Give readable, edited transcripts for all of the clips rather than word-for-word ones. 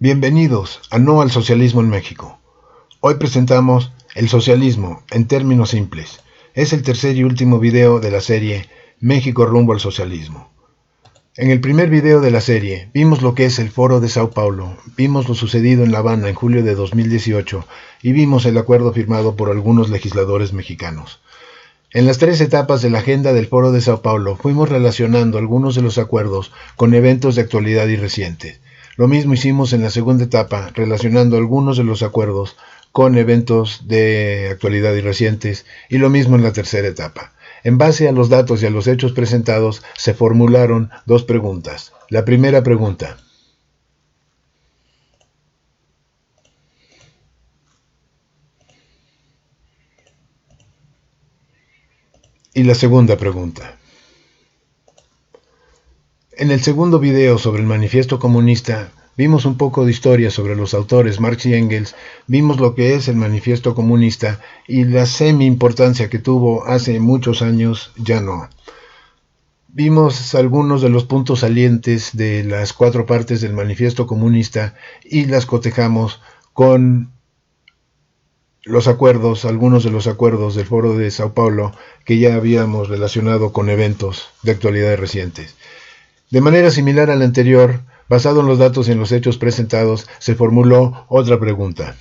Bienvenidos a No al Socialismo en México. Hoy presentamos el socialismo en términos simples. Es el tercer y último video de la serie México rumbo al socialismo. En el primer video de la serie vimos lo que es el Foro de Sao Paulo, vimos lo sucedido en La Habana en julio de 2018 y vimos el acuerdo firmado por algunos legisladores mexicanos. En las tres etapas de la agenda del Foro de Sao Paulo fuimos relacionando algunos de los acuerdos con eventos de actualidad y recientes. Lo mismo hicimos en la segunda etapa, relacionando algunos de los acuerdos con eventos de actualidad y recientes, y lo mismo en la tercera etapa. En base a los datos y a los hechos presentados, se formularon dos preguntas. La primera pregunta: y la segunda pregunta. En el segundo video sobre el manifiesto comunista, vimos un poco de historia sobre los autores Marx y Engels, vimos lo que es el manifiesto comunista y la semi-importancia que tuvo hace muchos años ya no. Vimos algunos de los puntos salientes de las cuatro partes del manifiesto comunista y las cotejamos con los acuerdos, algunos de los acuerdos del Foro de Sao Paulo que ya habíamos relacionado con eventos de actualidad recientes. De manera similar al anterior, basado en los datos y en los hechos presentados, se formuló otra pregunta.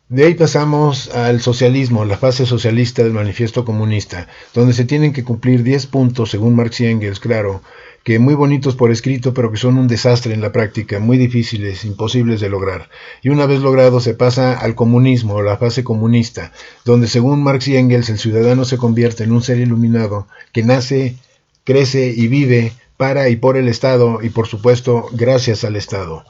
De ahí pasamos al socialismo, la fase socialista del manifiesto comunista, donde se tienen que cumplir 10 puntos según Marx y Engels, claro, que muy bonitos por escrito, pero que son un desastre en la práctica, muy difíciles, imposibles de lograr. Y una vez logrado se pasa al comunismo, la fase comunista, donde según Marx y Engels el ciudadano se convierte en un ser iluminado que nace, crece y vive para y por el Estado y por supuesto gracias al Estado.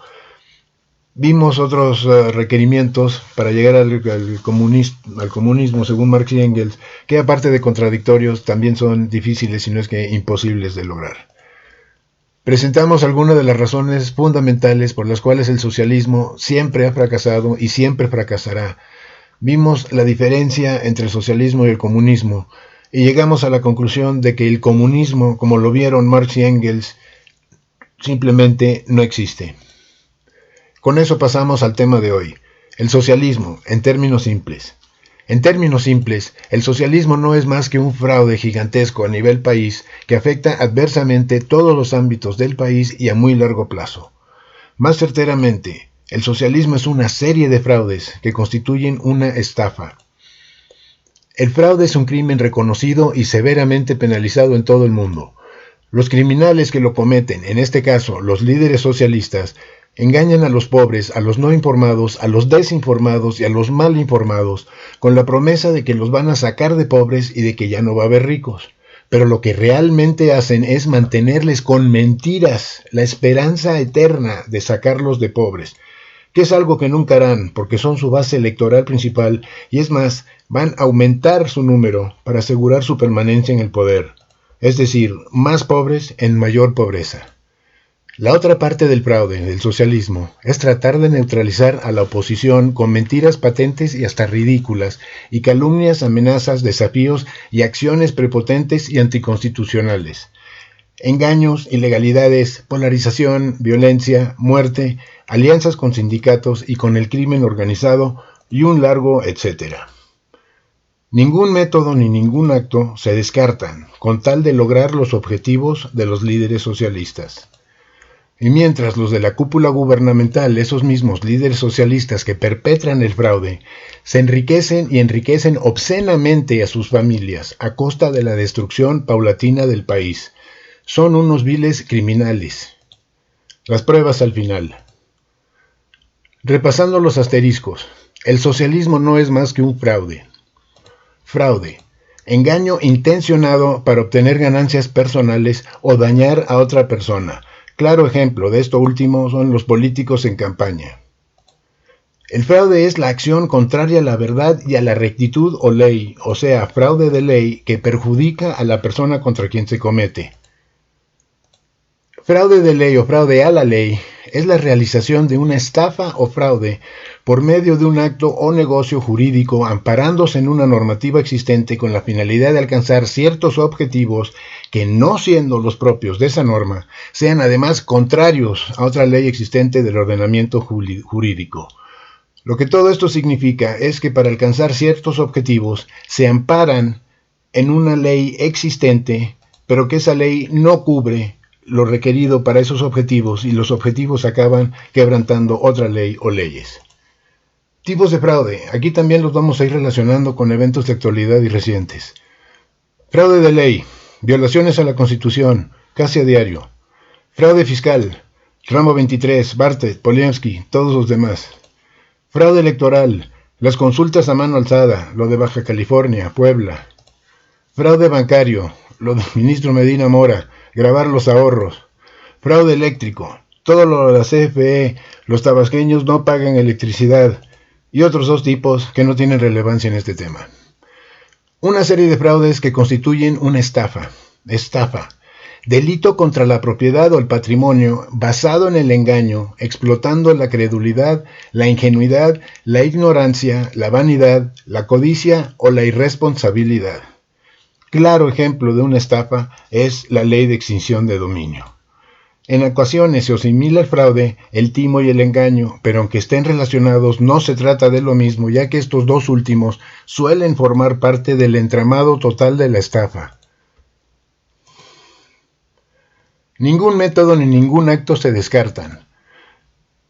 Vimos otros requerimientos para llegar al comunismo según Marx y Engels, que aparte de contradictorios también son difíciles, si no es que imposibles de lograr. Presentamos algunas de las razones fundamentales por las cuales el socialismo siempre ha fracasado y siempre fracasará. Vimos la diferencia entre el socialismo y el comunismo y llegamos a la conclusión de que el comunismo, como lo vieron Marx y Engels, simplemente no existe. Con eso pasamos al tema de hoy, el socialismo en términos simples. En términos simples, el socialismo no es más que un fraude gigantesco a nivel país que afecta adversamente todos los ámbitos del país y a muy largo plazo. Más certeramente, el socialismo es una serie de fraudes que constituyen una estafa. El fraude es un crimen reconocido y severamente penalizado en todo el mundo. Los criminales que lo cometen, en este caso los líderes socialistas, engañan a los pobres, a los no informados, a los desinformados y a los mal informados, con la promesa de que los van a sacar de pobres y de que ya no va a haber ricos. Pero lo que realmente hacen es mantenerles con mentiras la esperanza eterna de sacarlos de pobres, que es algo que nunca harán porque son su base electoral principal y es más, van a aumentar su número para asegurar su permanencia en el poder. Es decir, más pobres en mayor pobreza. La otra parte del fraude del socialismo es tratar de neutralizar a la oposición con mentiras patentes y hasta ridículas, y calumnias, amenazas, desafíos y acciones prepotentes y anticonstitucionales. Engaños, ilegalidades, polarización, violencia, muerte, alianzas con sindicatos y con el crimen organizado y un largo etcétera. Ningún método ni ningún acto se descartan con tal de lograr los objetivos de los líderes socialistas. Y mientras los de la cúpula gubernamental, esos mismos líderes socialistas que perpetran el fraude, se enriquecen y enriquecen obscenamente a sus familias a costa de la destrucción paulatina del país. Son unos viles criminales. Las pruebas al final. Repasando los asteriscos, el socialismo no es más que un fraude. Fraude. Engaño intencionado para obtener ganancias personales o dañar a otra persona. Claro ejemplo de esto último son los políticos en campaña. El fraude es la acción contraria a la verdad y a la rectitud o ley, o sea, fraude de ley que perjudica a la persona contra quien se comete. Fraude de ley o fraude a la ley es la realización de una estafa o fraude por medio de un acto o negocio jurídico amparándose en una normativa existente con la finalidad de alcanzar ciertos objetivos que no siendo los propios de esa norma, sean además contrarios a otra ley existente del ordenamiento jurídico. Lo que todo esto significa es que para alcanzar ciertos objetivos se amparan en una ley existente, pero que esa ley no cubre lo requerido para esos objetivos y los objetivos acaban quebrantando otra ley o leyes. Tipos de fraude. Aquí también los vamos a ir relacionando con eventos de actualidad y recientes. Fraude de ley. Violaciones a la Constitución, casi a diario. Fraude fiscal. Ramo 23, Bartlett, Poliansky, todos los demás. Fraude electoral. Las consultas a mano alzada, lo de Baja California, Puebla. Fraude bancario. Lo del ministro Medina Mora, grabar los ahorros. Fraude eléctrico. Todo lo de la CFE, los tabasqueños no pagan electricidad. Y otros dos tipos que no tienen relevancia en este tema. Una serie de fraudes que constituyen una estafa. Delito contra la propiedad o el patrimonio basado en el engaño, explotando la credulidad, la ingenuidad, la ignorancia, la vanidad, la codicia o la irresponsabilidad. Claro ejemplo de una estafa es la ley de extinción de dominio. En ocasiones se asimila el fraude, el timo y el engaño, pero aunque estén relacionados no se trata de lo mismo, ya que estos dos últimos suelen formar parte del entramado total de la estafa. Ningún método ni ningún acto se descartan.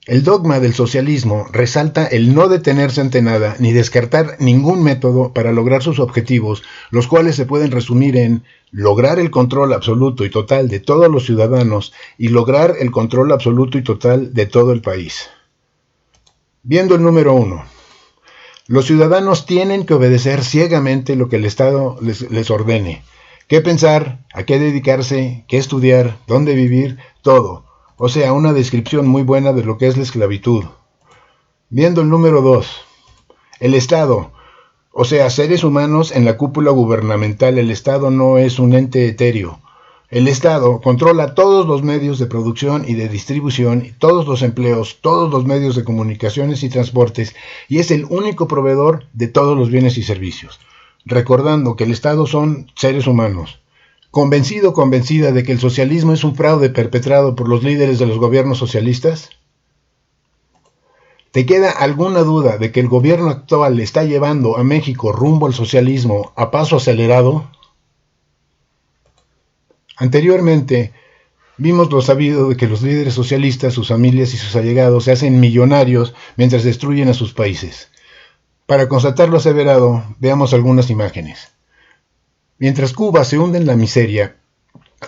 El dogma del socialismo resalta el no detenerse ante nada ni descartar ningún método para lograr sus objetivos, los cuales se pueden resumir en lograr el control absoluto y total de todos los ciudadanos y lograr el control absoluto y total de todo el país. Viendo el número 1. Los ciudadanos tienen que obedecer ciegamente lo que el Estado les ordene. ¿Qué pensar? ¿A qué dedicarse? ¿Qué estudiar? ¿Dónde vivir? Todo. O sea, una descripción muy buena de lo que es la esclavitud. Viendo el número 2. El Estado. O sea, seres humanos en la cúpula gubernamental. El Estado no es un ente etéreo. El Estado controla todos los medios de producción y de distribución, todos los empleos, todos los medios de comunicaciones y transportes, y es el único proveedor de todos los bienes y servicios. Recordando que el Estado son seres humanos. ¿Convencida de que el socialismo es un fraude perpetrado por los líderes de los gobiernos socialistas? ¿Te queda alguna duda de que el gobierno actual está llevando a México rumbo al socialismo a paso acelerado? Anteriormente, vimos lo sabido de que los líderes socialistas, sus familias y sus allegados se hacen millonarios mientras destruyen a sus países. Para constatar lo aseverado, veamos algunas imágenes. Mientras Cuba se hunde en la miseria,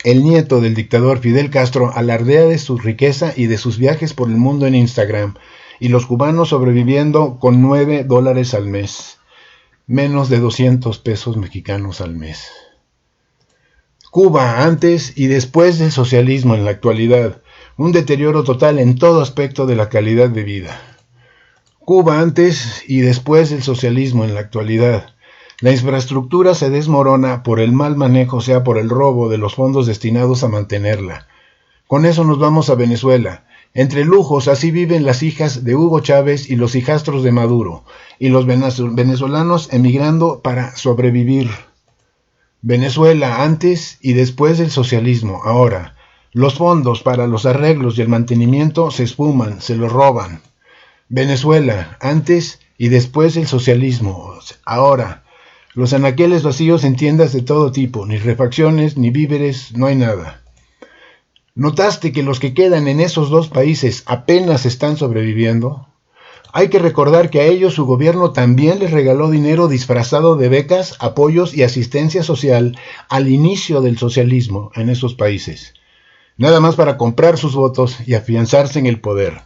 el nieto del dictador Fidel Castro alardea de su riqueza y de sus viajes por el mundo en Instagram, y los cubanos sobreviviendo con $9 al mes, menos de 200 pesos mexicanos al mes. Cuba antes y después del socialismo en la actualidad, un deterioro total en todo aspecto de la calidad de vida. Cuba antes y después del socialismo en la actualidad. La infraestructura se desmorona por el mal manejo, o sea, por el robo de los fondos destinados a mantenerla. Con eso nos vamos a Venezuela. Entre lujos, así viven las hijas de Hugo Chávez y los hijastros de Maduro, y los venezolanos emigrando para sobrevivir. Venezuela antes y después del socialismo. Ahora, los fondos para los arreglos y el mantenimiento se esfuman, se los roban. Venezuela antes y después del socialismo. Ahora, los anaqueles vacíos en tiendas de todo tipo, ni refacciones, ni víveres, no hay nada. ¿Notaste que los que quedan en esos dos países apenas están sobreviviendo? Hay que recordar que a ellos su gobierno también les regaló dinero disfrazado de becas, apoyos y asistencia social al inicio del socialismo en esos países. Nada más para comprar sus votos y afianzarse en el poder.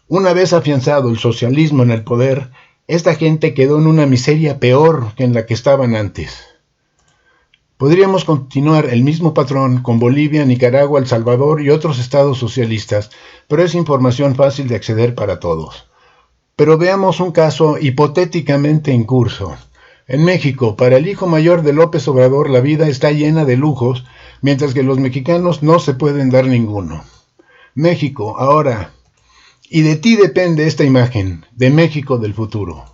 Una vez afianzado el socialismo en el poder, esta gente quedó en una miseria peor que en la que estaban antes. Podríamos continuar el mismo patrón con Bolivia, Nicaragua, El Salvador y otros estados socialistas, pero es información fácil de acceder para todos. Pero veamos un caso hipotéticamente en curso. En México, para el hijo mayor de López Obrador, la vida está llena de lujos, mientras que los mexicanos no se pueden dar ninguno. México, ahora. Y de ti depende esta imagen, de México del futuro.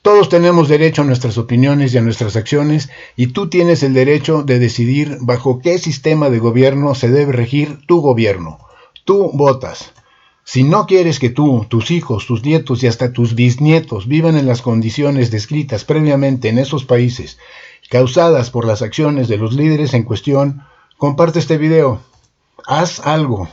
Todos tenemos derecho a nuestras opiniones y a nuestras acciones, y tú tienes el derecho de decidir bajo qué sistema de gobierno se debe regir tu gobierno. Tú votas. Si no quieres que tú, tus hijos, tus nietos y hasta tus bisnietos vivan en las condiciones descritas previamente en esos países, causadas por las acciones de los líderes en cuestión, comparte este video. Haz algo.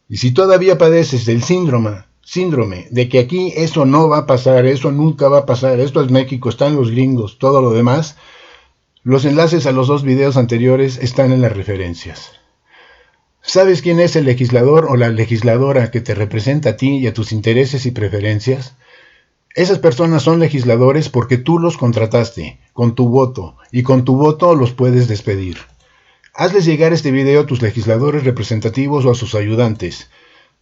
Y si todavía padeces del síndrome de que aquí eso no va a pasar, eso nunca va a pasar, esto es México, están los gringos, todo lo demás, los enlaces a los 2 videos anteriores están en las referencias. ¿Sabes quién es el legislador o la legisladora que te representa a ti y a tus intereses y preferencias? Esas personas son legisladores porque tú los contrataste, con tu voto, y con tu voto los puedes despedir. Hazles llegar este video a tus legisladores representativos o a sus ayudantes.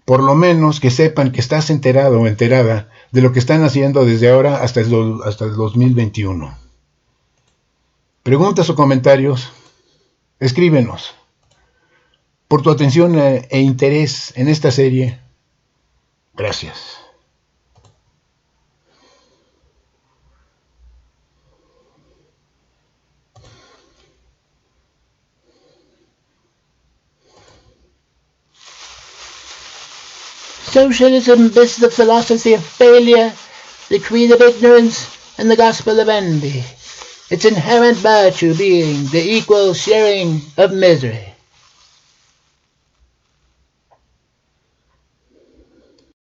Por lo menos que sepan que estás enterado o enterada de lo que están haciendo desde ahora hasta el 2021. ¿Preguntas o comentarios? Escríbenos. Por tu atención e interés en esta serie, gracias. Socialism is the philosophy of failure, the creed of ignorance, and the gospel of envy. Its inherent virtue being the equal sharing of misery.